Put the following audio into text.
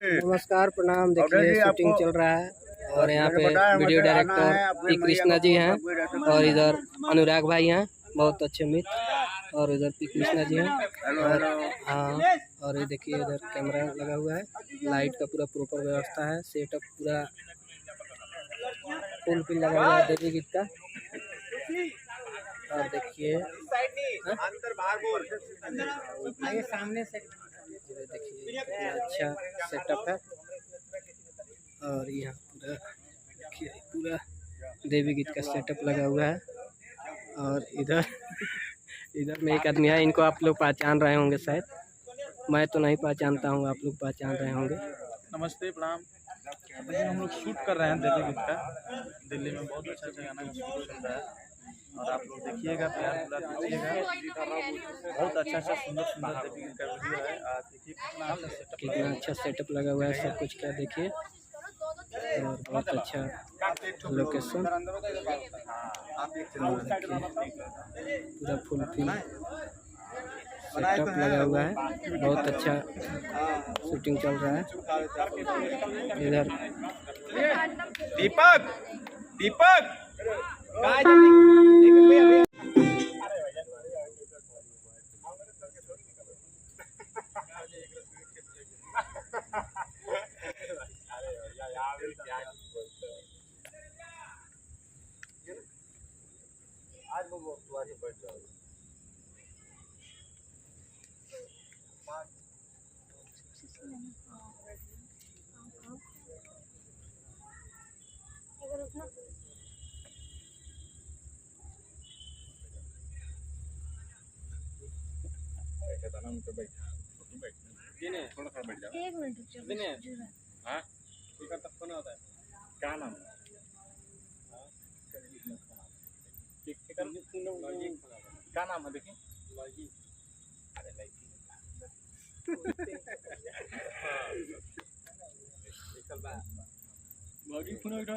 नमस्कार, प्रणाम। देखिए शूटिंग चल रहा है और यहाँ पे video director P Krishna ji हैं और इधर अनुराग भाई हैं, बहुत अच्छे मित्र। और इधर पी कृष्णा जी हैं और हाँ, और ये देखिए इधर कैमरा लगा हुआ है, लाइट का पूरा प्रॉपर व्यवस्था है, सेटअप पूरा फुल फिल लगा हुआ है देवी गीत का। और देखिए सामने से देखिए अच्छा सेटअप है। और यहाँ पूरा देवी गीत का सेटअप लगा हुआ है। और इधर इधर में एक आदमी है, इनको आप लोग पहचान रहे होंगे शायद, मैं तो नहीं पहचानता हूँ, आप लोग पहचान रहे होंगे। नमस्ते, प्रणाम। अभी हम लोग शूट कर रहे हैं देवी गीत का, दिल्ली में बहुत अच्छा गाना का शूट चल रहा है और आप लोग देखिएगा, प्यार दुलार दीजिएगा। बहुत अच्छा सुंदर देवी गीत का वीडियो है। देखिए कितना अच्छा सेटअप लगा हुआ है, सब कुछ का देखिए। और बहुत अच्छा लोकेशन, पूरा फुल फिल सेटअप लगा हुआ है, बहुत अच्छा शूटिंग चल रहा है। इधर दीपक आज वो तुम्हारी बैठ जाओ। थोड़ा बैठ जाओ, 1 मिनट। हाँ, फोन होता है, क्या नाम है? क्या नाम है? देखिए फोन उठा